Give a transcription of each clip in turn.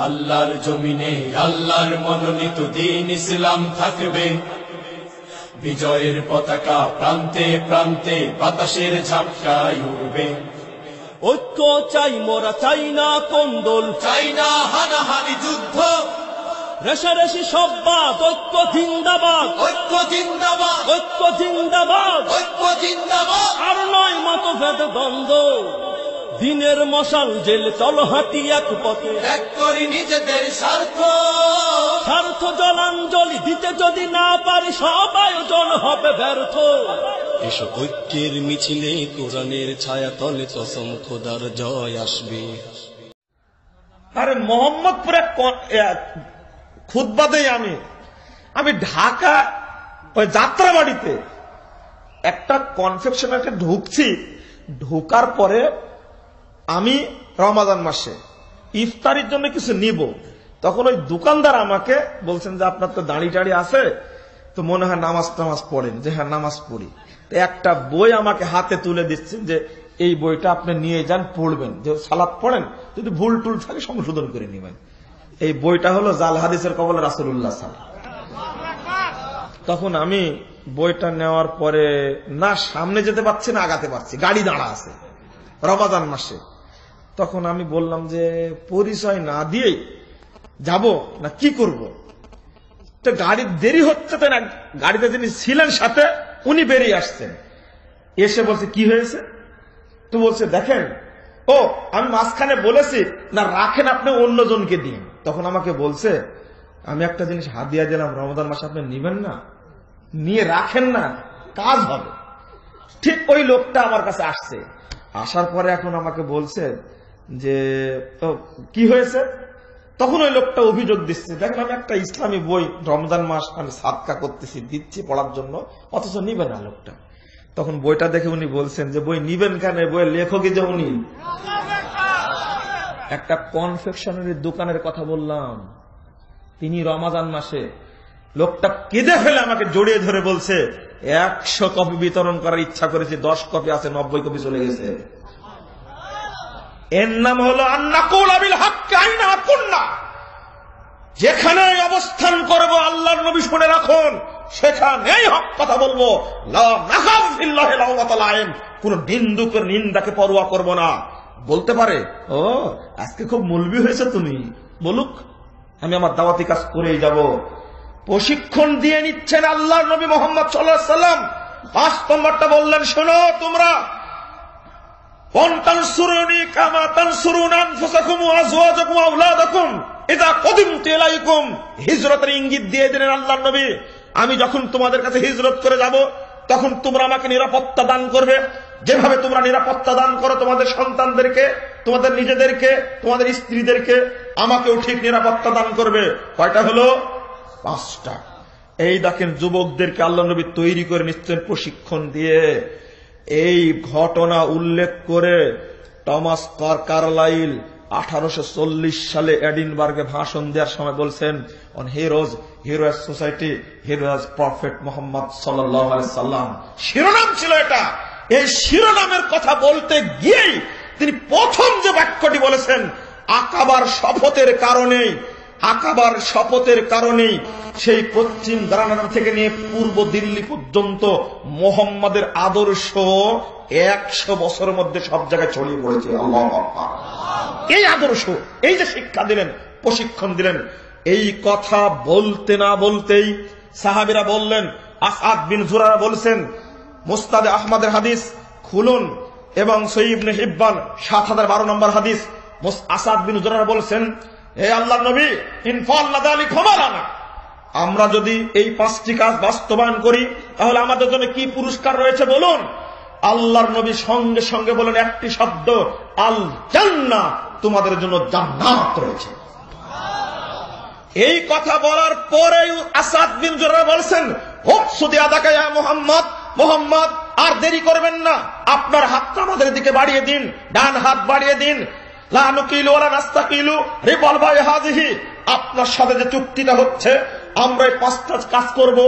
আল্লাহর জমিনে আল্লাহর মনোনীত দ্বীন ইসলাম থাকবে। বিজয়ের পতাকা প্রান্তে প্রান্তে বাতাসের ঝাপটায় উড়বে। ঐক্য চাই মোরা, চাই না কোন্দল, চাই না হানাহানি যুদ্ধ, রেশারেশি সব বাদ, ঐক্য জিন্দাবাদ, ঐক্য জিন্দাবাদ, ঐক্য জিন্দাবাদ, ঐক্য জিন্দাবাদ। আর নয় মতভেদ দ্বন্দ্ব, দিনের মশাল জেল চল হাঁটি এক পথে, ত্যাগ করি নিজেদের স্বার্থ, স্বার্থ জলাঞ্জলি দিতে যদি না পারি সব আয়োজন হবে ব্যর্থ। এসো ঐক্যের মিছিলে কোরআনের ছায়া তলে কসম খোদার জয় আসবে। আরে মোহাম্মদপুরে খুতবা দেই আমি ঢাকা ওই যাত্রাবাড়িতে একটা কনফেকশনারিতে ঢুকছি। ঢোকার পরে আমি রমাদান মাসে ইফতারির জন্য কিছু নিব, তখন ওই দোকানদার আমাকে বলছেন যে আপনার তো দাড়ি টাড়ি আছে, তো মনে হয় নামাজ টামাজ পড়েন। যে হ্যাঁ নামাজ পড়ি। একটা বই আমাকে হাতে তুলে দিচ্ছেন যে এই বইটা আপনি নিয়ে যান, পড়বেন, যে সালাত পড়েন, যদি ভুল টুল থাকে সংশোধন করে নেবেন। এই বইটা হলো জাল হাদিসের কবলে রাসূলুল্লাহ সাল্লাল্লাহু আলাইহি ওয়াসাল্লাম। তখন আমি বইটা নেওয়ার পরে না সামনে যেতে পারছি না আগাতে পারছি, গাড়ি দাঁড়া আছে রমাদান মাসে। তখন আমি বললাম যে পরিচয় না দিয়েই যাব না কি করব। তো গাড়ির দেরি হচ্ছে, তাই না, গাড়িতে যিনি ছিলেন সাথে উনি বেরিয়ে আসছেন, এসে বলছে কি হয়েছে। তো বলছে দেখেন, ও আমি মাঝখানে বলেছি না রাখেন, আপনি অন্যজনকে দিন। তখন আমাকে বলছে আমি একটা জিনিস হাদিয়া দিলাম রমাদান মাসে, আপনি নিবেন না, নিয়ে রাখেন না, কাজ হবে। ঠিক ওই লোকটা আমার কাছে আসছে, আসার পরে এখন আমাকে বলছে যে কি হয়েছে। তখন ওই লোকটা অভিযোগ দিচ্ছে, দেখেন আমি একটা ইসলামী বই রমজান মাস আমি সাদকা করতেছি, দিচ্ছি পড়ার জন্য, অথচ নিবে না লোকটা। তখন বইটা দেখে উনি বলছেন যে বই নিবেন কেন, বইয়ের লেখকই যে উনি। একটা কনফেকশনারির দোকানের কথা বললাম, তিনি রমাজান মাসে, লোকটা কেঁদে ফেলে আমাকে জড়িয়ে ধরে বলছে 100 কপি বিতরণ করার ইচ্ছা করেছি, 10 কপি আছে, 90 কপি চলে গেছে। এর নাম হলো আন্নাকুল আবিল হক আইনা কুন্না। যেখানে অবস্থান করব আল্লাহর নবী শুনে রাখুন, সেখানেই হক কথা বলবো। লা নাখাফ ফিল্লাহি লাওমাতা লাইম, কোন নিন্দুকের নিন্দাকে পরোয়া করব না। বলতে পারে ও আজকে খুব মুলবি হয়েছে তুমি, বলুক, আমি আমার দাওয়াতি কাজ করেই যাব। প্রশিক্ষণ দিয়ে নিচ্ছেন আল্লাহর নবী মুহাম্মদ সাল্লাল্লাহু আলাইহি ওয়াসাল্লাম। 5 নম্বরটা বললেন, শোনো তোমরা তানসুরুনি কামা তানসুরুনা আনফুসাকুম ওয়া আজওয়াজাকুম ওয়া আওলাদাকুম ইযা কদিমতু ইলাইকুম। হিজরতের ইঙ্গিত দিয়ে দিলেন আল্লাহর নবী, আমি যখন তোমাদের কাছে হিজরত করে যাব তখন তোমরা আমাকে নিরাপত্তা দান করবে। যেভাবে তোমরা নিরাপত্তা দান করো তোমাদের সন্তানদেরকে, তোমাদের নিজেদেরকে, তোমাদের স্ত্রীদেরকে, আমাকেও ঠিক নিরাপত্তা দান করবে। কয়টা হলো? 5টা। এই দেখেন যুবকদেরকে আল্লাহ নবী তৈরি করে নিচ্ছেন প্রশিক্ষণ দিয়ে। এই ঘটনা উল্লেখ করে টমাস কারলাইল 1840 সালে এডিনবার্গে ভাষণ দেওয়ার সময় বলছেন, on heroes society, heroes prophet Mohammad সাল্লাল্লাহু আলাইহি সাল্লাম। শিরোনাম ছিল এটা। এই শিরোনামের কথা বলতে গিয়েই তিনি প্রথম যে বাক্যটি বলেছেন, আকাবার শপথের কারণেই সেই পশ্চিম দারানার থেকে নিয়ে পূর্ব দিল্লি পর্যন্ত মোহাম্মদের আদর্শ 100 বছরের মধ্যে সব জায়গায় ছড়িয়ে পড়েছে। আল্লাহু আকবার। এই আদর্শ, এই যে শিক্ষা দিলেন, প্রশিক্ষণ দিলেন, এই কথা বলতে না বলতেই সাহাবীরা বললেন, আসাদ বিন জুরারা বলছেন, মুসনাদে আহমদের হাদিস খুলুন এবং সহিহ ইবনে হিব্বান 7012 নম্বর হাদিস। আসাদ বিন জুরারা বলছেন, হে আল্লাহর নবী, ইনফাল্লা যালিক ফামালানা, আমরা যদি এই 5টি কাজ বাস্তবায়ন করি তাহলে আমাদের জন্য কি পুরস্কার রয়েছে বলুন। আল্লাহর নবী সঙ্গে সঙ্গে বলেন একটি শব্দ, আল জান্নাহ, তোমাদের জন্য জান্নাত রয়েছে। এই কথা বলার পরে আসাদ বিন জুরারা বলছেন, হুকসুদি আদাকা ইয়া মুহাম্মদ, আর দেরি করবেন না, আপনার হাতটা আমাদের দিকে বাড়িয়ে দিন, ডান হাত বাড়িয়ে দিন। লা নুকিলু ওয়ালা নাস্তাকিলু রিবালবাই হাযিহি, আপনার সাথে যে চুক্তিটা হচ্ছে, আমরা এই 5টা কাজ করব,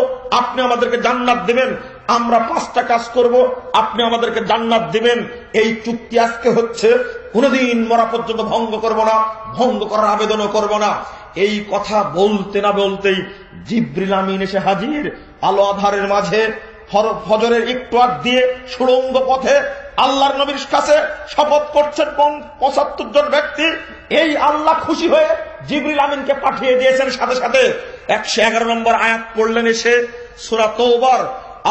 আপনি আমাদেরকে জান্নাত দিবেন, আমরা 5টা কাজ করব, আপনি আমাদেরকে জান্নাত দিবেন। এই চুক্তি আজকে হচ্ছে, কোনদিন মরা পর্যন্ত ভঙ্গ করব না, ভঙ্গ করার আবেদনও করব না। এই কথা বলতে না বলতেই জিবরিল আমিন এসে হাজির। আলো আধারের মাঝে ফজরের একটু আগ দিয়ে সুড়ঙ্গ পথে আল্লাহর নবীর কাছে শপথ করছেন ৭৫ জন ব্যক্তি। এই আল্লাহ খুশি হয়ে জিবরিল আমিনকে পাঠিয়ে দিয়েছেন। সাথে সাথে ১১১ নম্বর আয়াত পড়লেন এসে সূরা তওবার।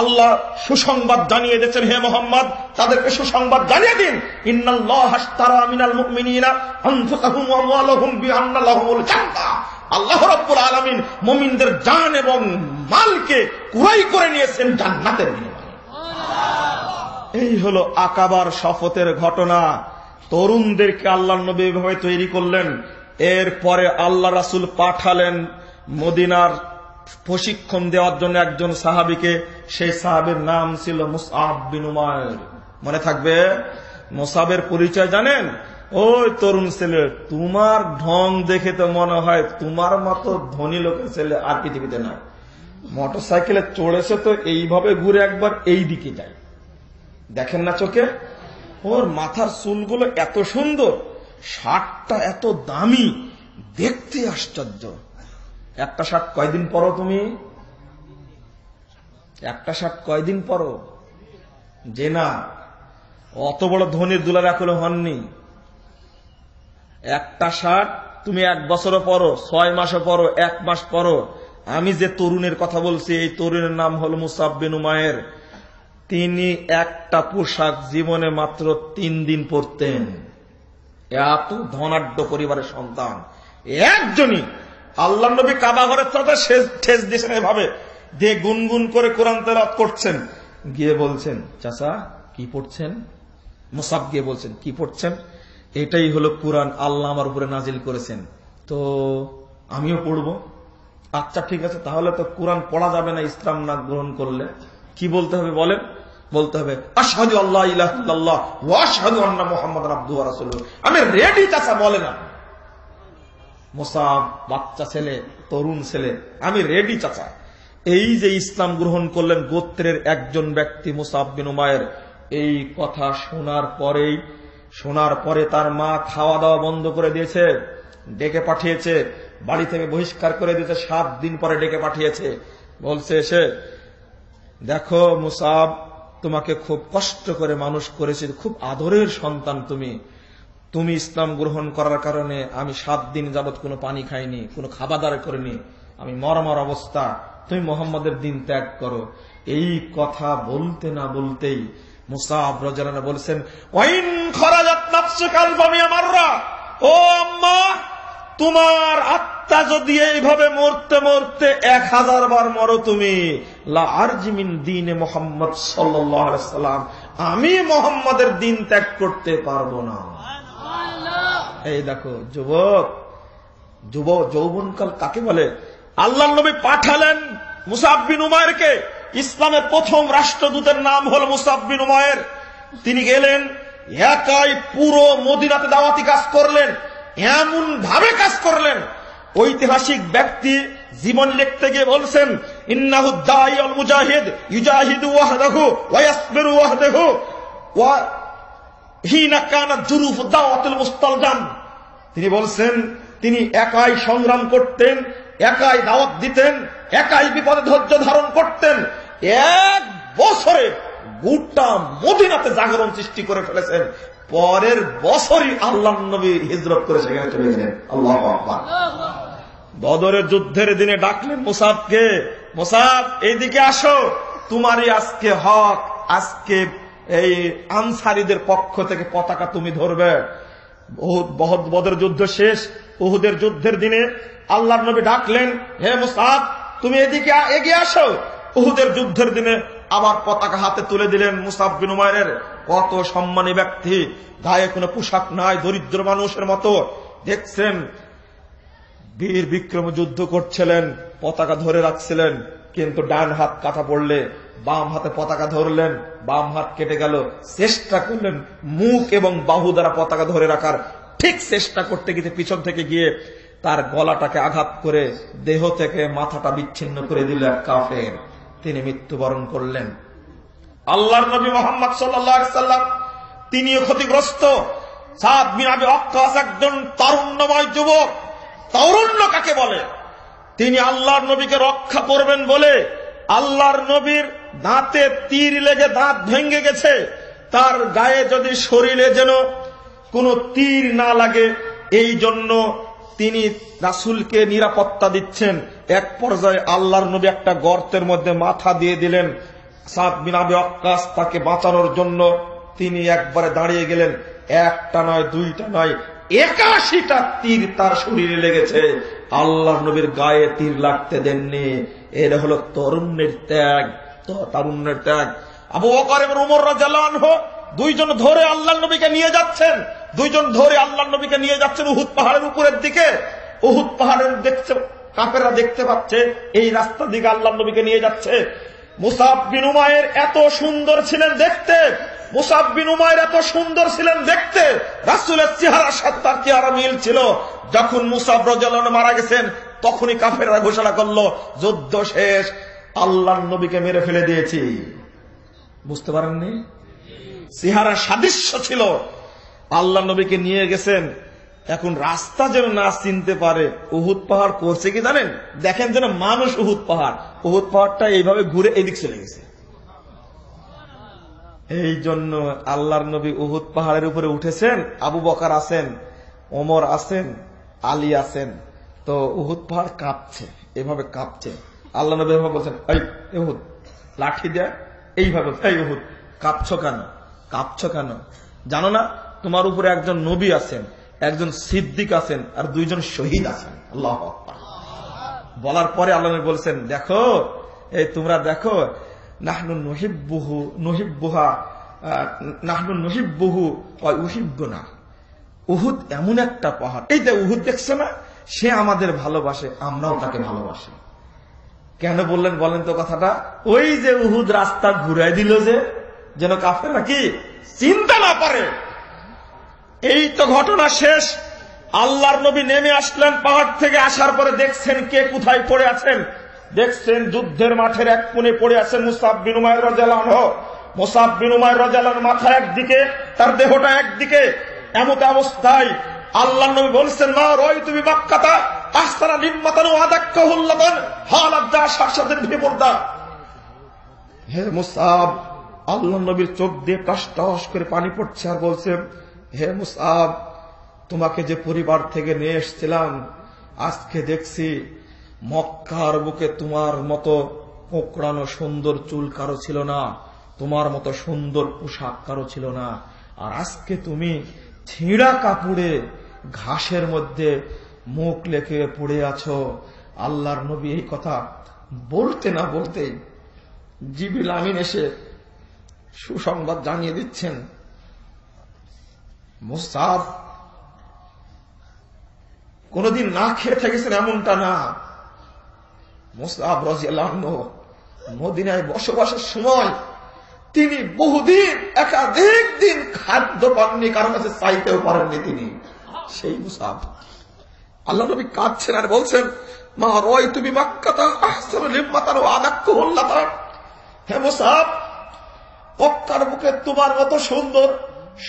আল্লাহ সুসংবাদ জানিয়ে দিয়েছেন, হে মোহাম্মদ তাদেরকে সুসংবাদ জানিয়ে দিন, ইন্নাল্লাহা আশতারা মিনাল মুমিনিনা আনফুসাহুম ওয়া আমওয়ালাহুম বিআন্না লাহুমুল জান্নাহ। আল্লাহ রাব্বুল আলামিন মুমিনদের জান এবং মালকে ক্রয় করে নিয়েছেন জান্নাতের বিনিময়ে। এই হলো আকাবার শপথের ঘটনা। তরুণদেরকে আল্লাহর নবী এভাবে তৈরি করলেন। এরপরে আল্লাহ রাসূল পাঠালেন মদিনার প্রশিক্ষণ দেওয়ার জন্য একজন সাহাবীকে। সেই সাহাবীর নাম ছিল মুসআব বিন উমাইর। মনে থাকবে? মুসআবের পরিচয় জানেন? ওই তরুণ ছেলে, তোমার ঢং দেখে তো মনে হয় তোমার মতো ধনী লোকের ছেলে আর পৃথিবীতে নাই। মোটরসাইকেলে চড়েছে তো এইভাবে ঘুরে একবার এই দিকে যায়, দেখেন না চোখে? ওর মাথার চুলগুলো এত সুন্দর, শার্টটা এত দামি, দেখতে আশ্চর্য। একটা শার্ট কয়দিন পরো তুমি? একটা শার্ট কয়দিন পরো? যে না, অত বড় ধনীর দুলার এখনো হননি। একটা শার্ট তুমি 1 বছরও পরো, 6 মাসও পরো, 1 মাস পরো। আমি যে তরুণের কথা বলছি, এই তরুণের নাম হল মুসআব বিন উমাইর। তিনি একটা পোশাক জীবনে মাত্র 3 দিন পরতেন। এত ধনাঢ্য পরিবারের সন্তান একজনই। আল্লাহর নবী কাবা ঘরের সাথে ঠেস দিয়েছেন এভাবে, দিয়ে গুনগুন করে কোরআন তেলাওয়াত করছেন। গিয়ে বলছেন, চাচা কি পড়ছেন? মুসআব গিয়ে বলছেন, কি পড়ছেন? এটাই হলো কোরআন, আল্লাহ আমার উপরে নাজিল করেছেন, তো আমিও পড়ব। আচ্ছা ঠিক আছে, তাহলে তো কোরআন পড়া যাবে না ইসলাম না গ্রহণ করলে। কি বলতে হবে বলেন? বলতে হবে আশহাদু আল্লা ইলাহা ইল্লাল্লাহ ওয়া আশহাদু আন্না মুহাম্মাদান আবদুহু ওয়া রাসূলুহু। আমি রেডি চাচা, বলে না। মুসআব বাচ্চা ছেলে, তরুণ ছেলে, আমি রেডি চাচা। এই যে ইসলাম গ্রহণ করলেন গোত্রের একজন ব্যক্তি মুসআব বিন উমাইর। এই কথা শোনার পরে তার মা খাওয়া দাওয়া বন্ধ করে দিয়েছে, ডেকে পাঠিয়েছে, বাড়ি থেকে বহিষ্কার করে দিয়েছে। 7 দিন পরে ডেকে পাঠিয়েছে, বলছে এসে দেখো মুসআব, তোমাকে খুব কষ্ট করে মানুষ করেছি, খুব আদরের সন্তান তুমি। তুমি ইসলাম গ্রহণ করার কারণে আমি 7 দিন যাবৎ কোনো পানি খাইনি, কোনো খাবার দাবার করিনি, আমি মরমার অবস্থা। তুমি মুহাম্মাদের দিন ত্যাগ করো। এই কথা বলতে না বলতেই মুসআব রাদিয়াল্লাহু আনহু বলেছেন, ওয়াইন খরাজাত নাফসুকা আলফামিয়া মাররা, ও আম্মা, তোমার আত্মা যদি এইভাবে মরতে মরতে 1000 বার মরো তুমি, লা আরজি মিন দ্বীনে মুহাম্মদ সাল্লাল্লাহু আলাইহি ওয়াসাল্লাম, আমি মুহাম্মাদের দিন ত্যাগ করতে পারবো না। এই দেখো যৌবনকাল কাকে বলে? আল্লাহর নবী পাঠালেন মুসআব বিন উমাইরকে। ইসলামের প্রথম রাষ্ট্রদূতের নাম হল মুসআব বিন উমাইর। তিনি গেলেন, একাই পুরো মদিনাতে দাওয়াতি কাজ করলেন, এমন ভাবে কাজ করলেন। ঐতিহাসিক ব্যক্তি জীবন লিখতে গিয়ে বলছেন, ইন্নাহু দাঈউল মুজাহিদ ইউজাহিদু ওয়াহদাহু ওয়া ইয়াসবিরু ওয়াহদাহু ওয়া হিনা কানাত জুরুফ দাওয়াতুল মুস্তালজাম। তিনি বলছেন, তিনি একাই সংগ্রাম করতেন, একাই দাওয়াত দিতেন, একাই বিপদে ধৈর্য ধারণ করতেন। 1 বছরে গোটা মদিনাতে জাগরণ সৃষ্টি করে ফেলেছেন। পরের বছরই আল্লাহর নবী হিজরত করে সেখানে চলে গেলেন। আল্লাহু আকবার। বদরের যুদ্ধের দিনে ডাকলেন মুসআবকে, মুসআব এইদিকে আসো, তোমারই আজকে হক, আজকে এই আনসারীদের পক্ষ থেকে পতাকা তুমি ধরবে। বদর যুদ্ধ শেষ, উহুদের যুদ্ধের দিনে আল্লাহর নবী ডাকলেন, হে মুসআব তুমি এদিকে এগিয়ে আসো। উহুদের যুদ্ধের দিনে আবার পতাকা হাতে তুলে দিলেন মুসআব বিন উমাইরের। কত সম্মানী ব্যক্তি, গায়ে কোনো পোশাক নাই, দরিদ্র মানুষের মতো দেখছেন, বীর বিক্রম যুদ্ধ করছিলেন, পতাকা ধরে রাখছিলেন, কিন্তু ডান হাত কাটা পড়লে বাম হাতে পতাকা ধরলেন, বাম হাত কেটে গেল। চেষ্টা করলেন মুখ এবং বাহু দ্বারা পতাকা ধরে রাখার, ঠিক চেষ্টা করতে গিয়ে পিছন থেকে গিয়ে তার গলাটাকে আঘাত করে দেহ থেকে মাথাটা বিচ্ছিন্ন করে দিল এক কাফের। তিনি মৃত্যুবরণ করলেন। আল্লাহর নবী মুহাম্মদ সাল্লাল্লাহু আলাইহি ওয়াসাল্লাম তিনিও ক্ষতিগ্রস্ত। সাদ বিন আবি ওয়াক্কাস একজন তারুণ্যময় যুবক। তারুণ্য কাকে বলে? তিনি আল্লাহর নবীকে রক্ষা করবেন বলে আল্লাহর নবীর দাঁতে তীর লেগে দাঁত ভেঙে গেছে, তার গায়ে যদি শরীরে যেন কোনো তীর না লাগে এই জন্য তিনি রাসূলকে নিরাপত্তা দিচ্ছেন। এক পর্যায়ে আল্লাহর নবী একটা গর্তের মধ্যে মাথা দিয়ে দিলেন। সাদ বিন আবি ওয়াক্কাস তাকে বাঁচানোর জন্য তিনি একবারে দাঁড়িয়ে গেলেন। একটা নয়, দুইটা নয়, ৮১টা তীর তার শরীরে লেগেছে। আল্লাহর নবীর গায়ে তীর লাগতে দেননি। এর হলো তরুণের ত্যাগ, তারুণ্যের ত্যাগ। আবু বকর এবং ওমর রাদিয়াল্লাহু আনহু দুইজন ধরে আল্লাহর নবীকে নিয়ে যাচ্ছেন, উহুদ পাহাড়ের উপরের দিকে। উহুদ পাহাড়ের দেখছে কাফেররা, দেখতে পাচ্ছে এই রাস্তার দিকে আল্লাহর নবীকে নিয়ে যাচ্ছে। মুসাব বিন উমাইর এত সুন্দর ছিলেন দেখতে, রাসূলের চেহারার সাথে তার চেহারা মিল ছিল। যখন মুসাব রাদিয়াল্লাহু আনহু মারা গেছেন তখনই কাফেররা ঘোষণা করলো যুদ্ধ শেষ, আল্লাহর নবীকে মেরে ফেলে দিয়েছি। বুঝতে পারেননি? চেহারা সাদৃশ্য ছিল। আল্লাহ নবীকে নিয়ে গেছেন, এখন রাস্তা যেন না চিনতে পারে। উহুদ পাহাড় করছে কি জানেন? দেখেন যেন মানুষ উহুদ পাহাড়টা এইভাবে ঘুরে এদিক চলে গেছে। এই জন্য আল্লাহর নবী উহুদ পাহাড়ের উপরে উঠেছেন, আবু বকর আছেন, ওমর আছেন, আলী আছেন, তো উহুদ পাহাড় কাঁপছে, এভাবে কাঁপছে। আল্লাহ নবী এভাবে বলছেন, এই উহুদ লাঠি দেয়, এইভাবে, এই উহুদ কাঁপছ কেন? জানো না তোমার উপরে একজন নবী আছেন, একজন সিদ্দিক আছেন, আর দুইজন শহীদ আছেন। আল্লাহু আকবার। বলার পরে আল্লাহ নবী বলছেন, দেখো, এই তোমরা দেখো, নাহনু নুহিব্বুহু ওয়া ইউহিব্বুনা। উহুদ এমন একটা পাহাড়, এই যে উহুদ দেখছো না, সে আমাদের ভালোবাসে, আমরাও তাকে ভালোবাসি। কেন বললেন বলেন তো কথাটা? ওই যে উহুদ রাস্তা ঘুরাই দিল, যেন কাফেররা কি চিন্তা না পারে। এই তো ঘটনা শেষ। আল্লাহর নবী নেমে আসলেন পাহাড় থেকে। আসার পরে দেখছেন কে কোথায় পড়ে আছেন। দেখছেন যুদ্ধের মাঠের এক কোণে পড়ে আছেন মুসাব বিন উমাইর রাদিয়াল্লাহু আনহু। মুসাব বিন উমাইর রাদিয়াল্লাহু আনহু মাথা একদিকে, তার দেহটা একদিকে। এমত অবস্থায় আল্লাহর নবী বলছেন, মা রাআইতু বিমাক্কাতা আহসানা নিম্মাতান ওয়া আদাক্কাহুল্লাতান হালাত দা শাসাদের বিপর্দা। হে মুসাব, আল্লাহর নবীর চোখ দিয়ে টস টস করে পানি পড়ছে, আর বলছেন, হে মুসাব, তোমাকে যে পরিবার থেকে নিয়ে এসেছিলাম, আজকে দেখছি মক্কার বুকে তোমার মতো কোঁকড়ানো সুন্দর চুল কারো ছিল না, তোমার মতো সুন্দর পোশাক কারো ছিল না, আর আজকে তুমি ছিঁড়া কাপড়ে ঘাসের মধ্যে মুখ লেখে পড়ে আছো। আল্লাহর নবী এই কথা বলতে না বলতেই জিবরিল আমিন এসে সুসংবাদ জানিয়ে দিচ্ছেন, মুসাব কোনদিন না খেয়ে থেকেছেন এমনটা না। মুসাব রাদিয়াল্লাহু আনহু মদিনায় বসবাসের সময় তিনি বহুদিন একাধিক দিন খাদ্য পাননি, কারণ কাছে চাইতেও পারেননি তিনি। সেই মুসাব। আল্লাহ নবী কাঁদছেন আর বলছেন, মা রাআইতু বিমাক্কাতা আহসানা লিম্মাতান ওয়া আদাক্কাহুল্লাতান। হে মুসাব, মক্কার বুকে তোমার মতো সুন্দর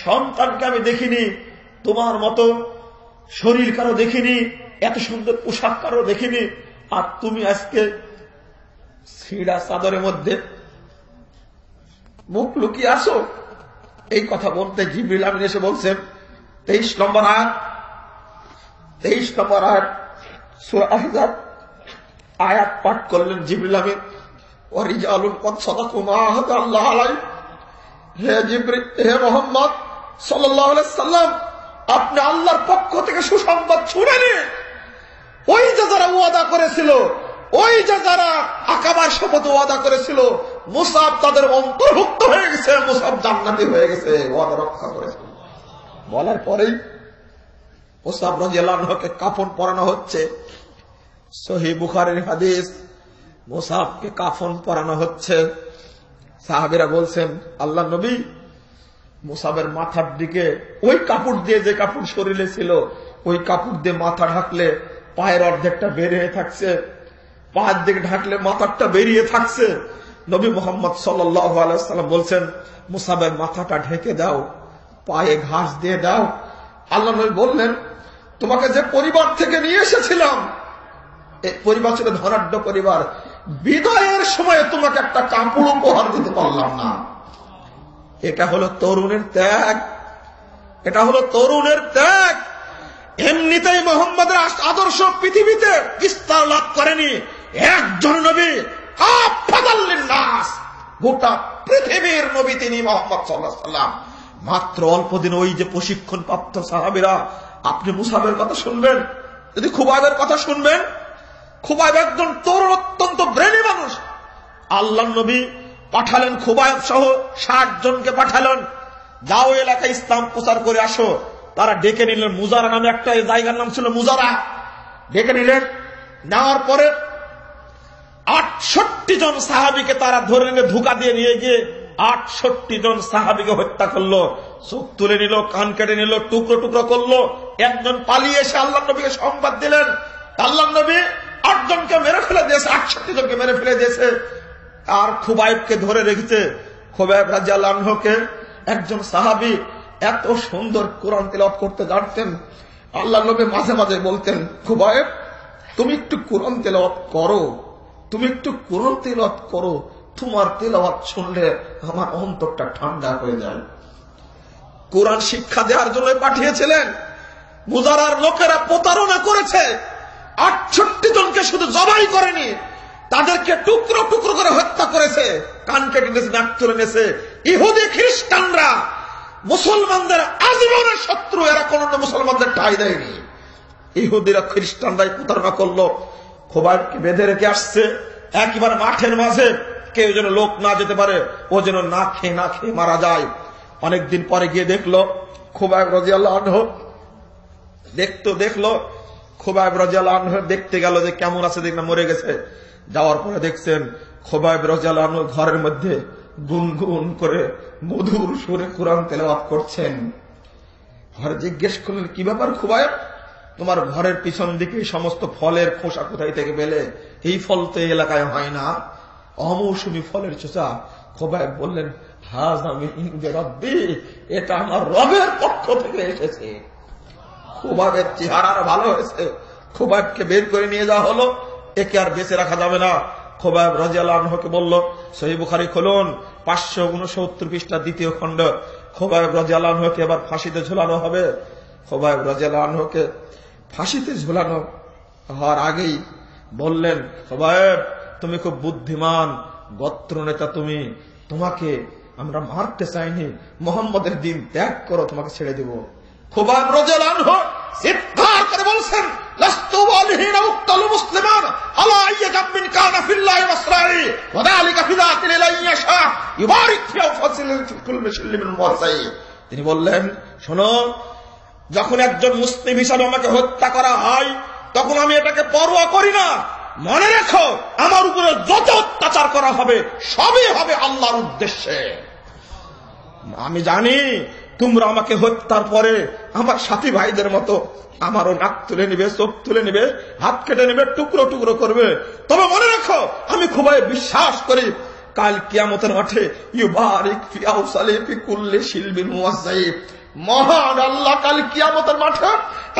সন্তানকে আমি দেখিনি, তোমার মতো শরীর কারো দেখিনি, এত সুন্দর পোশাক কারো দেখিনি, আর তুমি আজকে ছিঁড়া চাদরের মধ্যে মুখ লুকিয়ে আসো। এই কথা বলতে জিবরিল আমিন এসে বলছেন, 23 নম্বর আয়াত সূরা আহজাব আয়াত পাঠ করলেন জিবরিল আমিন, ওয়া রিজালুন কদ সাদাকু মা আহাদাল্লাহ আলাইহি। হে জিবরিল, হে মুহাম্মদ সাল্লাল্লাহু আলাইহি সাল্লাম, আপনি আল্লাহর পক্ষ থেকে সুসংবাদ শুনেনি। ওই যে যারা ওয়াদা করেছিল, ওই যে যারা আকাবার শপথ ওয়াদা করেছিল, মুসাব তাদের অন্তর্ভুক্ত হয়ে গেছে, মুসাব জান্নাতি হয়ে গেছে, ওয়াদা রক্ষা করেছে। বলার পরেই মুসাব রাদিয়াল্লাহু আনহুকে কাফন পরানো হচ্ছে। সহিহ বুখারীর হাদিস, মুসাবকে কাফন পরানো হচ্ছে। সাহাবীরা বলছেন, আল্লাহর নবী, মুসাবের মাথার দিকে ওই কাপড় দিয়ে, যে কাপড় শরীরে ছিল, ওই কাপড় দিয়ে মাথা ঢাকলে পায়ের অর্ধেকটা বেরিয়ে থাকছে, পায়ের দিকে ঢাকলে মাথাটা বেরিয়ে থাকছে। নবী মুহাম্মদ সাল্লাল্লাহু আলাইহি ওয়াসাল্লাম বলছেন, মুসাবের মাথাটা ঢেকে দাও, পায়ে ঘাস দিয়ে দাও, আল্লাহ নবী বললেন, তোমাকে যে পরিবার থেকে নিয়ে এসেছিলাম, এই পরিবার ছিল ধনাঢ্য পরিবার, বিদায়ের সময় তোমাকে একটা কাপড় উপহার দিতে পারলাম না। এটা হলো তরুণের ত্যাগ, এটা হলো তরুণের ত্যাগ। এমনিতেই মোহাম্মদের আদর্শ পৃথিবীতে বিস্তার লাভ করেনি। একজন নবী, আফদালুন নাস, গোটা পৃথিবীর নবী তিনি মুহাম্মদ সাল্লাল্লাহু আলাইহি ওয়াসাল্লাম। মাত্র অল্প দিন ওই যে প্রশিক্ষণ প্রাপ্ত সাহাবীরা, আপনি মুসাবের কথা শুনবেন, যদি খুবাইবের কথা শুনবেন, খুবাইব একজন তরুণ অত্যন্ত ব্রেনি মানুষ। আল্লাহ নবী পাঠালেন খুবাইব সহ 60 জনকে পাঠালেন, যাও এলাকায় ইসলাম প্রচার করে আসো। তারা ডেকে নিলেন, মুজারা নামে একটা জায়গার নাম ছিল মুজারা, ডেকে নিলেন। নেওয়ার পরে 68 জন সাহাবীকে তারা ধরে নিয়ে ধোঁকা দিয়ে নিয়ে গিয়ে 68 জন সাহাবীকে হত্যা করলো। চোখ তুলে নিল, কান কেটে নিল, টুকরো টুকরো করলো। একজন পালিয়ে এসে আল্লাহ নবীকে সংবাদ দিলেন, আল্লাহ নবী 8 জনকে মেরে ফেলে দিয়েছে, 68 জনকে মেরে ফেলে দিয়েছে, আর খুবাইবকে ধরে রেখেছে। খুবাইব রাদিয়াল্লাহু আনহুকে একজন সাহাবী এত সুন্দর কোরআন তেলাওয়াত করতে জানতেন, আল্লাহ নবী মাঝে মাঝে বলতেন, খুবাইব তুমি একটু কোরআন তেলাওয়াত করো, তুমি একটু কোরআন তেলাওয়াত করো, তোমার তেলাওয়াত শুনলে আমার অন্তরটা ঠান্ডা হয়ে যায়। কোরআন শিক্ষা দেওয়ার জন্য পাঠিয়েছিলেন। মুজারার লোকেরা প্রতারণা করেছে, 68 জনকে শুধু জবাই করেনি, তাদেরকে টুকরো টুকরো করে হত্যা করেছে, কান কেটে নিয়েছে, নাক তুলে নিয়েছে। ইহুদি খ্রিস্টানরা মুসলমানদের আজীবনের শত্রু, এরা কোনদিন মুসলমানদের ঠাঁই দেয়নি। ইহুদিরা খ্রিস্টানরাই প্রতারণা করলো। খুবাইবকে বেঁধে রেখে আসছে একেবারে মাঠের মাঝে, কেউ যেন লোক না যেতে পারে, ও যেন না খেয়ে মারা যায়। অনেকদিন পরে গিয়ে দেখলো খুবাইব রাদিয়াল্লাহু আনহু, দেখলো খুবাইব রাদিয়াল্লাহু আনহু, দেখতে গেল যে কেমন আছে, দেখলাম মরে গেছে। যাওয়ার পরে দেখছেন খুবাইব রাদিয়াল্লাহু আনহু ঘরের মধ্যে গুনগুন করে মধুর সুরে কোরআন তেলাওয়াত করছেন। ঘরে জিজ্ঞেস করলেন, কি ব্যাপার খুবাইব, তোমার ঘরের পিছন দিকে সমস্ত ফলের খোসা কোথায় থেকে পেলে? এই ফল তো এই এলাকায় হয় না, অমৌসুমী ফলের চোষা। খুবাইব বললেন, হাযা মিন ইনদি রাব্বি, এটা আমার রবের পক্ষ থেকে এসেছে। খুবাইবের চেহারা ভালো হয়েছে। খুবাইবকে বের করে নিয়ে যাওয়া হলো, একে আর বেঁচে রাখা যাবে না। খুবাইব রাদিয়াল্লাহু আনহুকে বলল, সহিহ বুখারী খুলুন, 569 পৃষ্ঠা 2য় খণ্ড। খুবাইব রাদিয়াল্লাহু আনহুকে এবার ফাঁসিতে ঝুলানো হবে। খুবাইব রাদিয়াল্লাহু আনহুকে ফাঁসিতে ঝুলানো হওয়ার আগেই বললেন, খুবাইব তুমি খুব বুদ্ধিমান গোত্র নেতা, তোমাকে আমরা মারতে চাইনি, মুহাম্মদের দিন ত্যাগ করো, তোমাকে ছেড়ে দেব। খুবাইব রাদিয়াল্লাহু আনহু চিৎকার করে বলছেন, লাস্তু ওয়ালিহিনা উক্তালু মুসলিমান আলা আইয়াকামিন কানা ফিল্লাহি ওয়াসরাই ওয়া যালিকা ফিদাতিল ইলাইয়াশা ইবারিক ফি আনফুসিহিম ফি কুল্লি মুসলিমিন ওয়াসাই। তিনি বললেন, শোনো, যখন একজন মুসলিম হিসাবে আমাকে হত্যা করা হয়, তখন আমি এটাকে পরোয়া করি না। মনে রেখো, আমার উপরে যত অত্যাচার করা হবে সবই হবে আল্লাহর উদ্দেশ্যে। আমি জানি তোমরা আমাকে হত্যার পরে আমার সাথী ভাইদের মতো আমারও নাক তুলে নিবে, চোখ তুলে নিবে, হাত কেটে নিবে, টুকরো টুকরো করবে। তবে মনে রাখো, আমি খুবই বিশ্বাস করি কাল কিয়ামতের মাঠে ইউবারিক ফি আওসালি ফি কুল্লি শিলবিন মুওয়াজ্জাই, মহান আল্লাহ কাল কিয়ামতের মাঠে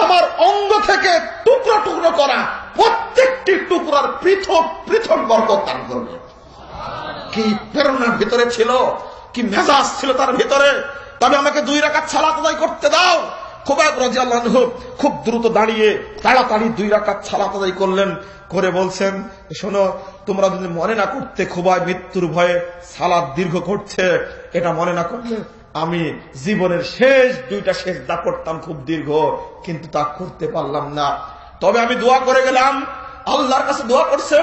আমার অঙ্গ থেকে টুকরো টুকরো করা প্রত্যেকটি টুকরার পৃথক পৃথক বরকত দান করবে। কি প্রেরণার ভিতরে ছিল, কি মেজাজ ছিল তার ভিতরে। তবে আমাকে 2 রাকাত সালাত আদায় করতে দাও। খুবাইব রাদিয়াল্লাহু আনহু খুব দ্রুত দাঁড়িয়ে তাড়াতাড়ি 2 রাকাত সালাত আদায় করলেন, করে বলছেন, শোনো, তোমরা যদি মনে না করতে খুবাইব মৃত্যুর ভয়ে সালাত দীর্ঘ করছে, এটা মনে না করলে আমি জীবনের শেষ 2টা সেজদা করতাম খুব দীর্ঘ, কিন্তু তা করতে পারলাম না। তবে আমি দোয়া করে গেলাম, আল্লাহর কাছে দোয়া করছে,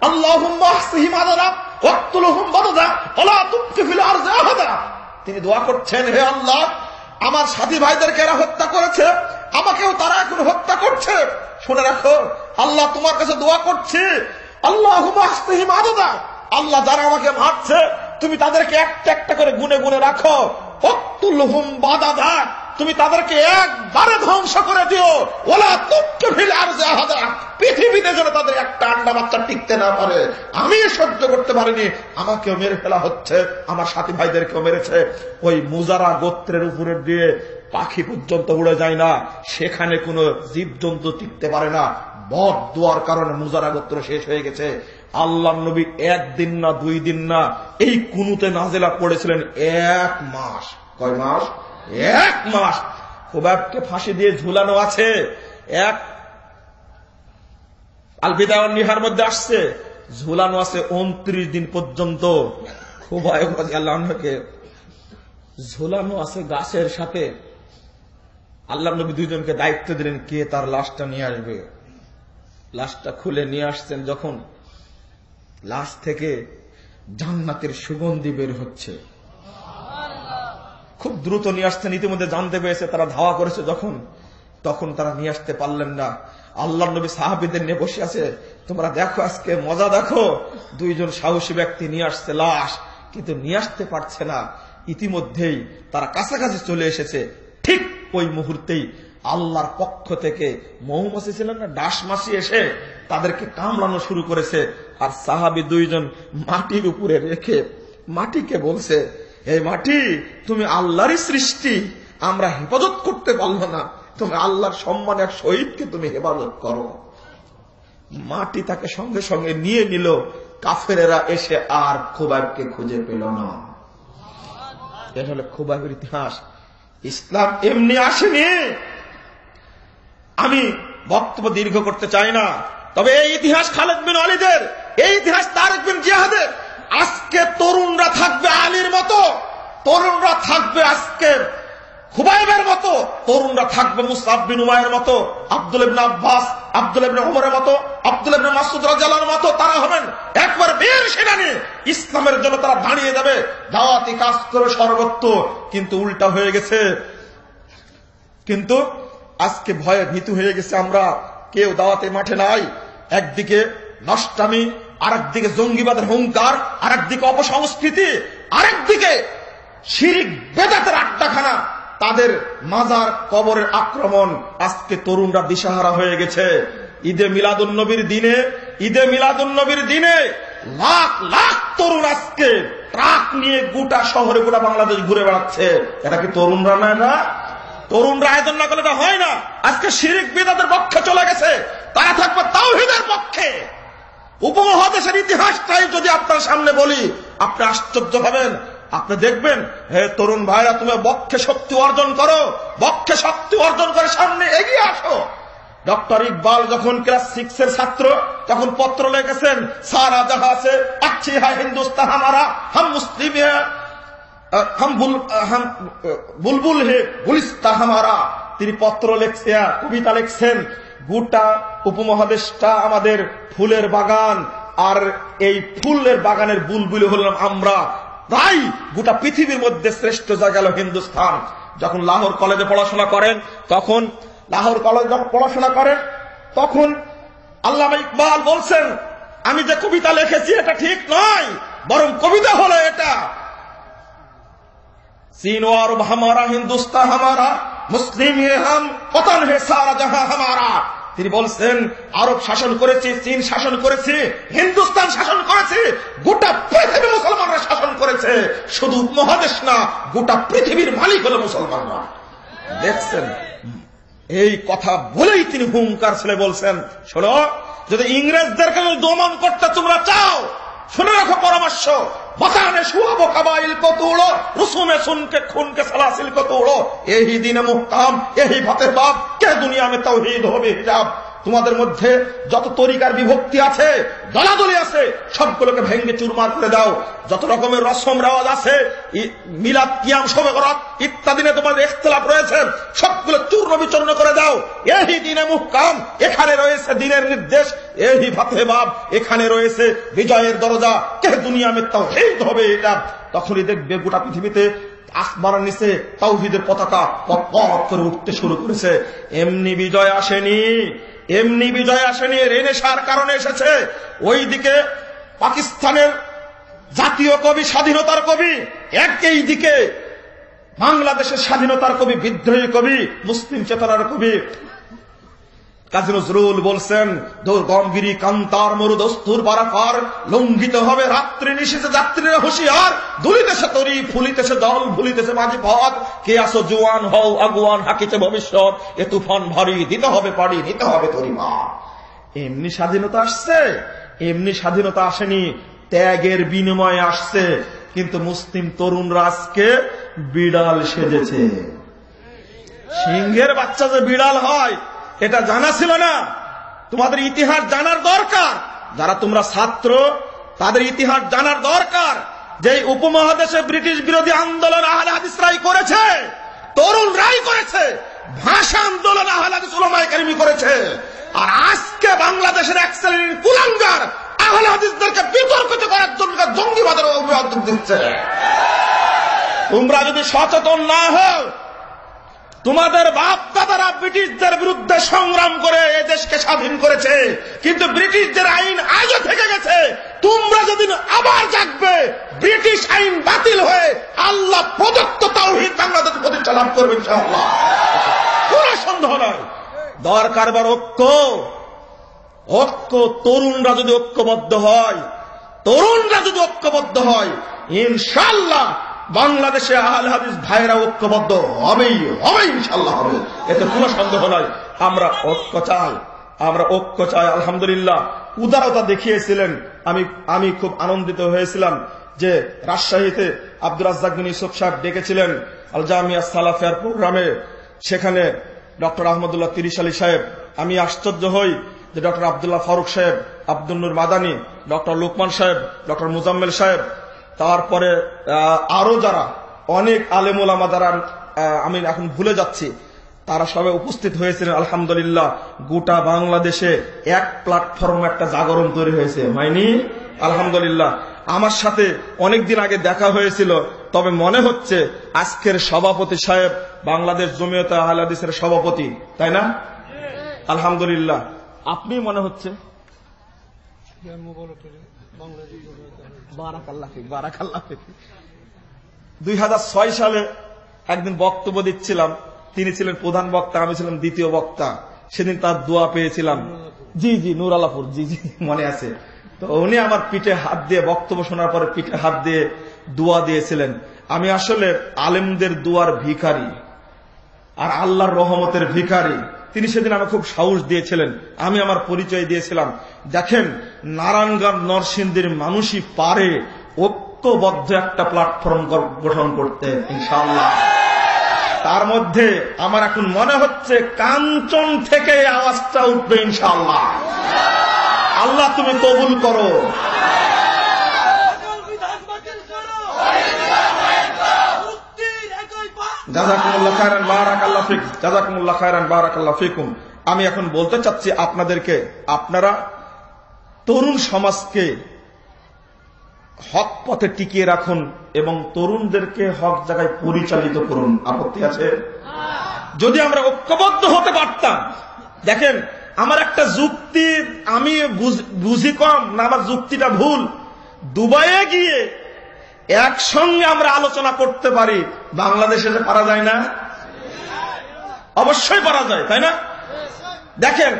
আল্লাহুম্মা আহসিহিম আদাদা ওয়াকতুলহুম বাদাদা ওয়ালা তুবকি ফিল আরদি আহাদা। তিনি দোয়া করছেন, হে আল্লাহ, আমার সাথী ভাইদেরকে এরা হত্যা করেছে, আমাকেও তারা এখন হত্যা করছে। শুনে রাখো, আল্লাহ তোমার কাছে দোয়া করছি, আল্লাহুম্মা আহসিহিম আদাদা, আল্লাহ যারা আমাকে মারছে তুমি তাদেরকে একটা একটা করে গুনে গুনে রাখো। ওয়াকতুলহুম বাদাদা, তুমি তাদেরকে একবারে ধ্বংস করে দিও। ওয়ালা তুবকি ফিল আরদি আহাদা, পৃথিবীতে যেন তাদের একটা ঠান্ডা বাচ্চা টিকতে না পারে, আমি সহ্য করতে পারিনি, আমাকেও মেরে ফেলা হচ্ছে, আমার সাথী ভাইদেরকেও মেরেছে। ওই মুজারা গোত্রের উপরে দিয়ে পাখি পর্যন্ত উড়ে যায় না, সেখানে কোনো জীবজন্তু টিকতে পারে না। বদ দোয়ার কারণে মুজারা গোত্র শেষ হয়ে গেছে। আল্লাহ নবী একদিন না 2 দিন না এই কুনুতে নাজেলা পড়েছিলেন 1 মাস। কয় মাস? 1 মাস। খুবাইবকে ফাঁসি দিয়ে ঝুলানো আছে। এক আল বিদায়া ওয়ান নিহার মধ্যে আসছে, ঝুলানো আছে 29 দিন পর্যন্ত। খুবাইব রাদিয়াল্লাহু আনহুকে ঝুলানো আছে গাছের সাথে। আল্লাহ নবী 2 জনকে দায়িত্ব দিলেন, কে তার লাশটা নিয়ে আসবে। লাশটা খুলে নিয়ে আসছেন, যখন লাশ থেকে জান্নাতের সুগন্ধি বের হচ্ছে, খুব দ্রুত নিয়ে আসছেন। ইতিমধ্যে জানতে পেরেছে, তারা ধাওয়া করেছে যখন, তখন তারা নিয়ে আসতে পারলেন না। আল্লাহ নবী সাহাবীদের নিয়ে বসে আছে, তোমরা দেখো আজকে মজা দেখো, 2 জন সাহসী ব্যক্তি নিয়ে আসছে লাশ, কিন্তু নিয়ে আসতে পারছে না। ইতিমধ্যেই তারা কাছাকাছি চলে এসেছে। ঠিক ওই মুহূর্তেই আল্লাহর পক্ষ থেকে মৌমাছি ছিলেন না, ডাস মাছি এসে তাদেরকে কামড়ানো শুরু করেছে। আর সাহাবী 2 জন মাটির উপরে রেখে মাটিকে বলছে, এই মাটি, তুমি আল্লাহরই সৃষ্টি, আমরা হেফাজত করতে পারলো না, তুমি আল্লাহর সম্মান এক শহীদকে তুমি হেফাজত করো। মাটি তাকে সঙ্গে সঙ্গে নিয়ে নিল। কাফেরেরা এসে আর খুবাইবকে খুঁজে পেল না। এটা হলো খুবাইবের ইতিহাস। ইসলাম এমনি আসেনি। আমি বক্তব্য দীর্ঘ করতে চাই না, তবে এই ইতিহাস খালিদ বিন ওয়ালিদের, এই ইতিহাস তারেক বিন জিহাদের। আজকে তরুণরা থাকবে আলীর মতো, তরুণরা থাকবে আজকে খুবাইবের মতো, তরুণরা থাকবে মুসআব বিন উমাইরের মতো, আব্দুল ইবনে আব্বাস, আব্দুল ইবনে ওমরের মতো, আব্দুল ইবনে মাসউদ রাদিয়াল্লাহু আনহুর মতো। তারা হবেন একবার বীর সেনানী, ইসলামের জন্য তারা দাঁড়িয়ে যাবে, দাওয়াতি কাজ করে সর্বত্র। কিন্তু উল্টা হয়ে গেছে। কিন্তু আজকে ভয়ে ভীতু হয়ে গেছে আমরা, কেউ দাওয়াতে মাঠে নাই। একদিকে নষ্টামি, আরেকদিকে জঙ্গিবাদের হুঙ্কার, আরেকদিকে অপসংস্কৃতি, আরেকদিকে শিরিক বেদাতের আড্ডাখানা, তাদের মাজার কবরের আক্রমণ। আজকে তরুণরা দিশাহারা হয়ে গেছে। ঈদে মিলাদুন্নবীর দিনে, ঈদে মিলাদুন্নবীর দিনে লাখ লাখ তরুণ আজকে ট্রাক নিয়ে গোটা শহরে, গোটা বাংলাদেশ ঘুরে বেড়াচ্ছে। এটা কি তরুণরা না? এটা তরুণরা আয়োজন না করলে এটা হয় না। আজকে শিরিক বিদআতের পক্ষে চলে গেছে, তারা থাকবে তাওহীদের পক্ষে। উপমহাদেশের ইতিহাসটাই যদি আপনার সামনে বলি, আপনি আশ্চর্য হবেন। আপনি দেখবেন, হে তরুণ ভাইরা, তুমি বক্ষে শক্তি অর্জন করো, বক্ষে শক্তি অর্জন করে সামনে এগিয়ে আসো। ডক্টর ইকবাল যখন ক্লাস 6 এর ছাত্র, তখন পত্র লিখেছেন, সারা জাহাঁ সে अच्छी है हिंदुस्तान हमारा, हम मुस्लिम है, हम बुलबुल है गुलिस्तान हमारा। তিনি পত্র লিখছেন, কবিতা লিখছেন, গোটা উপমহাদেশটা আমাদের ফুলের বাগান, আর এই ফুলের বাগানের বুলবুল হলাম আমরা। তাই গোটা পৃথিবীর মধ্যে শ্রেষ্ঠ জায়গা হলো হিন্দুস্তান। যখন লাহোর কলেজে পড়াশোনা করেন, তখন লাহোর কলেজে যখন পড়াশোনা করেন, তখন আল্লামা ইকবাল বলছেন, আমি যে কবিতা লিখেছি এটা ঠিক নয়, বরং কবিতা হলো এটা, चीन और हमारा हिंदुस्तान हमारा, मुस्लिम है हम, वतन है सारा जहां हमारा। তিনি বলছেন, আরব শাসন করেছে, চীন শাসন করেছে, হিন্দুস্তান শাসন করেছে, গোটা পৃথিবী মুসলমানরা শাসন করেছে। শুধু মহাদেশ না, গোটা পৃথিবীর মালিক হলো মুসলমানরা। দেখছেন, এই কথা বলেই তিনি হুঙ্কার ছেলে বলছেন, শোনো, যদি ইংরেজদেরকে দমন করতে তোমরা চাও, শুনে রাখো পরামর্শ, बताने शुआब कबाइल को तोड़ो, रसूमे सुन के खून के सलासिल को तोड़ो, यही दीन मुहकाम, यही फतेह बाब, के दुनिया में तौहीद हो बेहिजाब। তোমাদের মধ্যে যত তরিকার বিভক্তি আছে, দলাদলি আছে, সবগুলোকে ভেঙে চুরমার করে দাও। যত রকমের রসম রেওয়াজ আছে, মিলাদ, কিয়াম, শবে বরাত ইত্যাদি নিয়ে তোমাদের ইখতিলাফ রয়েছে, সবগুলো চূর্ণ বিচূর্ণ করে দাও। এই দিনে মুহকাম, এখানে রয়েছে দিনের নির্দেশ, এই ফাতেহ বাব, এখানে রয়েছে বিজয়ের দরজা, কে দুনিয়া মে তাওহীদ হবে এটা। তখনই দেখবে গোটা পৃথিবীতে আসমানের নিচে তাওহীদের পতাকা পট পট করে উঠতে শুরু করেছে। এমনি বিজয় আসেনি, এমনি বিজয় আসেনি, রেনেসার কারণে এসেছে। ওইদিকে পাকিস্তানের জাতীয় কবি, স্বাধীনতার কবি, একই দিকে বাংলাদেশের স্বাধীনতার কবি, বিদ্রোহী কবি, মুসলিম চেতনার কবি কাজী নজরুল বলছেন, দুর্গমগিরি কান্তার মরুদস্তুর পারাপার লঙ্ঘিত হবে রাত্রি নিশীথে যাত্রীরা হুঁশিয়ার, দুলিতেছে তরি ফুলিতেছে দল ভুলিতেছে মাঝি পথ, কে আসো জোয়ান হও আগুয়ান হাকিছে ভবিষ্যৎ, এ তুফান ভারী দিতে হবে পাড়ি নিতে হবে তরিমা। এমনি স্বাধীনতা আসছে? এমনি স্বাধীনতা আসেনি, ত্যাগের বিনিময়ে আসছে। কিন্তু মুসলিম তরুণরা আজকে বিড়াল সেজেছে। সিংহের বাচ্চা যে বিড়াল হয় এটা জানা ছিল না। তোমাদের ইতিহাস জানার দরকার। যারা তোমরা ছাত্র তাদের ইতিহাস জানার দরকার। যে উপমহাদেশে ব্রিটিশ বিরোধী আন্দোলন আহলে হাদিসরাই করেছে, তরুণরাই করেছে, ভাষা আন্দোলন আহলে হাদিস উলামায়ে কেরাম করেছে। আর আজকে বাংলাদেশের এক শ্রেণীর কুলাঙ্গার আহলে হাদিসদেরকে বিতর্কিত করার জন্য জঙ্গিবাদের অভিযোগ দিচ্ছে। তোমরা যদি সচেতন না হও, তোমাদের বাপ দাদারা ব্রিটিশদের বিরুদ্ধে সংগ্রাম করে এই দেশকে স্বাধীন করেছে, কিন্তু ব্রিটিশদের আইন আজও থেকে গেছে। তোমরা যদি আবার জাগবে, ব্রিটিশ আইন বাতিল হয়ে আল্লাহ প্রদত্ত তাওহীদ বাংলাদেশ প্রতিষ্ঠা লাভ করবে ইনশাআল্লাহ, কোনো সন্দেহ নয়। দরকার বার ঐক্য। ঐক্য, তরুণরা যদি ঐক্যবদ্ধ হয়, তরুণরা যদি ঐক্যবদ্ধ হয়, ইনশাআল্লাহ বাংলাদেশে আহলে হাদিস ভাইরা ঐক্যবদ্ধ হবেই হবে, ইনশাআল্লাহ হবে, এতে কোনো সন্দেহ নয়। আমরা ঐক্য চাই, আমরা ঐক্য চাই। আলহামদুলিল্লাহ উদারতা দেখিয়েছিলেন। আমি খুব আনন্দিত হয়েছিলাম যে রাজশাহীতে আব্দুর রাজ্জাক বিন ইউসুফ সাহেব ডেকেছিলেন আল জামিয়া সালাফিয়ার প্রোগ্রামে। সেখানে ডক্টর আহমদুল্লাহ তিরিশ আলী সাহেব, আমি আশ্চর্য হই যে ডক্টর আব্দুল্লাহ ফারুক সাহেব, আব্দুল নূর মাদানী, ডক্টর লোকমান সাহেব, ডক্টর মুজাম্মেল সাহেব, তারপরে আরো যারা অনেক আলেম ওলামা যারা আমি এখন ভুলে যাচ্ছি, তারা সবাই উপস্থিত হয়েছিলেন। আলহামদুলিল্লাহ গোটা বাংলাদেশে এক প্ল্যাটফর্ম একটা জাগরণ তৈরি হয়েছে, হয়নি? আলহামদুলিল্লাহ। আমার সাথে অনেকদিন আগে দেখা হয়েছিল, তবে মনে হচ্ছে আজকের সভাপতি সাহেব বাংলাদেশ জমিয়তে আহলে হাদিসের সভাপতি, তাই না? আলহামদুলিল্লাহ। আপনি মনে হচ্ছে? বারাকাল্লাহ ফিক, বারাকাল্লাহ ফিক। 2006 সালে একদিন বক্তব্য দিচ্ছিলাম, তিনি ছিলেন প্রধান বক্তা, আমি ছিলাম দ্বিতীয় বক্তা। সেদিন তার দোয়া পেয়েছিলাম। জি জি, নূর আলাপুর, জি জি মনে আছে। তো উনি আমার পিঠে হাত দিয়ে, বক্তব্য শোনার পরে পিঠে হাত দিয়ে দোয়া দিয়েছিলেন। আমি আসলে আলেমদের দোয়ার ভিখারি আর আল্লাহর রহমতের ভিখারি। তিনি সেদিন আমাকে খুব সাহস দিয়েছিলেন, আমি আমার পরিচয় দিয়েছিলাম। দেখেন, নারায়ণগঞ্জ নরসিংদীর মানুষই পারে ঐক্যবদ্ধ একটা প্ল্যাটফর্ম গঠন করতে, ইনশাআল্লাহ। তার মধ্যে আমার এখন মনে হচ্ছে কাঞ্চন থেকে আওয়াজটা উঠবে ইনশাআল্লাহ। আল্লাহ তুমি কবুল করো। জাযাকুমুল্লাহ খায়রান বারাকাল্লাহু ফিক, জাযাকুমুল্লাহ খায়রান বারাকাল্লাহু ফিকুম। আমি এখন বলতে চাচ্ছি আপনাদেরকে, আপনারা তরুণ সমাজকে হক পথে টিকিয়ে রাখুন এবং তরুণদেরকে হক জায়গায় পরিচালিত করুন। আপত্তি আছে? যদি আমরা ঐক্যবদ্ধ হতে পারতাম। দেখেন, আমার একটা যুক্তি, আমি বুঝি কম না, আমার যুক্তিটা ভুল। দুবাইয়ে গিয়ে একসঙ্গে আমরা আলোচনা করতে পারি, বাংলাদেশে যে পারা যায় না? অবশ্যই পারা যায়, তাই না? দেখেন,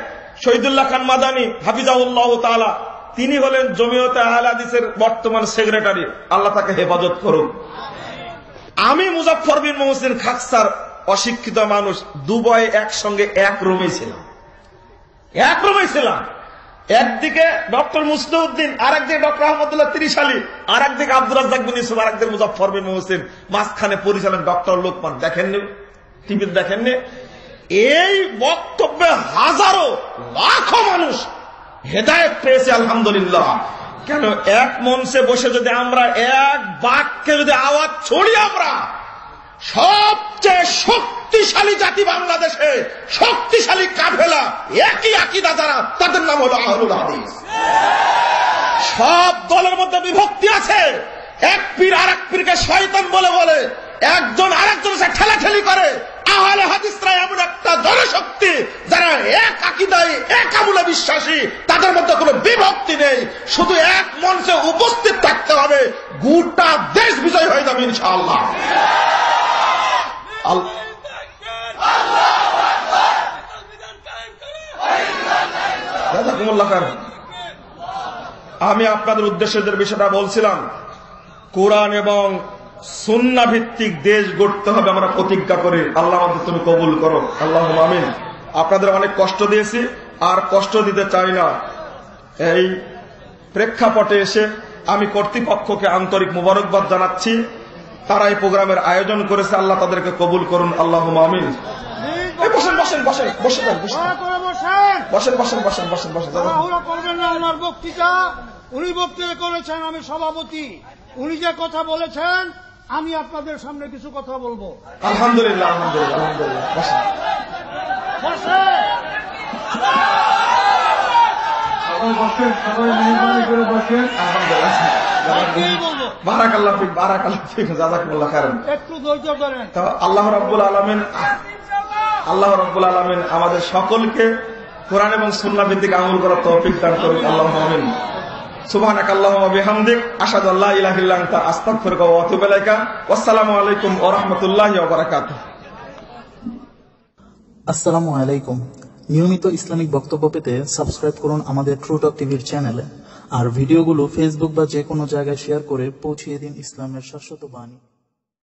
শহীদুল্লাহ খান মাদানী হাফিজাহুল্লাহ তাআলা, তিনি হলেন জমিয়তে আহলে হাদিসের বর্তমান সেক্রেটারি, আল্লাহ তাকে হেফাজত করুন। আমি মুজাফফর বিন মুহসিন খাকসার অশিক্ষিত মানুষ, দুবাই একসঙ্গে এক রুমে ছিলাম, এক রুমে ছিলাম। একদিকে ডক্টর মুসলিউদ্দিন, আর একদিকে ডক্টর আহমদুল্লাহ তিরিশ আলী, আর একদিকে আব্দুর রাজ্জাক বিন ইউসুফ, আর একদিকে মুজাফফর বিন মুহসিন, মাঝখানে পরিচালক ডক্টর লোকমান। দেখেননি? টিভিতে দেখেননি? এই বক্তব্যে হাজারো লাখো মানুষ হেদায়েত পেয়েছে, আলহামদুলিল্লাহ। কেন, এক মঞ্চে বসে যদি আমরা এক বাক্যে যদি আওয়াজ ছড়ি, আমরা সবচেয়ে শক্তিশালী জাতি বাংলাদেশে, শক্তিশালী কাফেলা, একই আকীদা যারা, তাদের নাম হলো আহলুল হাদিস। সব দলের মধ্যে বিভক্তি আছে, এক পীর আর এক পীরকে শয়তান বলে বলে, একজন আরেকজনের সাথে ঠেলাঠেলি করে। আহলে হাদিসরা এমন একটা জনশক্তি যারা এক আকীদায়, এক আমলে বিশ্বাসী, তাদের মধ্যে কোনো বিভক্তি নেই। শুধু এক মঞ্চে উপস্থিত থাকতে হবে, গোটা দেশ বিজয় হয়ে যাবে ইনশাআল্লাহ। জাযাকুমুল্লাহ খায়র। আমি আপনাদের উদ্দেশ্যে যে বিষয়টা বলছিলাম, কোরআন এবং সুন্নাহ ভিত্তিক দেশ গড়তে হবে আমরা প্রতিজ্ঞা করি। আল্লাহ আমাদের তুমি কবুল করো, আল্লাহুম্মা আমিন। আপনাদের অনেক কষ্ট দিয়েছি, আর কষ্ট দিতে চাই না। এই প্রেক্ষাপটে এসে আমি কর্তৃপক্ষকে আন্তরিক মোবারকবাদ জানাচ্ছি। তারা এই প্রোগ্রামের আয়োজন করেছে, আল্লাহ তাদেরকে কবুল করুন, আল্লাহুম্মা আমিন। বসেন বসেন বসেন বসে যান, বসেন বসেন বসেন বসেন বসেন। তাড়াহুড়া করবেন না। আমার বক্তৃতা উনি বক্তৃতা করেছেন, আমি সভাপতি। উনি যে কথা বলেছেন আমি আপনাদের সামনে কিছু কথা বলবো। আলহামদুলিল্লাহ আলহামদুলিল্লাহ আলহামদুলিল্লাহ। বসেন। বারাকাল্লাহ ফিক, বারাকাল্লাহ ফিক, জাযাকুমুল্লাহ খায়রান। একটু ধৈর্য ধরেন। তো আল্লাহ রাব্বুল আলামিন আমাদের সকলকে কোরআন এবং সুন্নাহ ভিত্তিক আমল করার তৌফিক দান করুন, আল্লাহুম্মা আমিন। সুবহানাকাল্লাহুম্মা ওয়া বিহামদিক, আশহাদু আল্লা ইলাহা ইল্লা আনতা, আস্তাগফিরুকা ওয়া আতুবু ইলাইকা। ওয়াসসালামু আলাইকুম ওয়া রাহমাতুল্লাহি ওয়া বারাকাতুহু। আসসালামু আলাইকুম। নিয়মিত ইসলামিক বক্তব্য পেতে সাবস্ক্রাইব করুন আমাদের ট্রু টক টিভির চ্যানেলে, আর ভিডিওগুলো ফেসবুক বা যে কোনো জায়গায় শেয়ার করে পৌঁছিয়ে দিন ইসলামের শাশ্বত বাণী।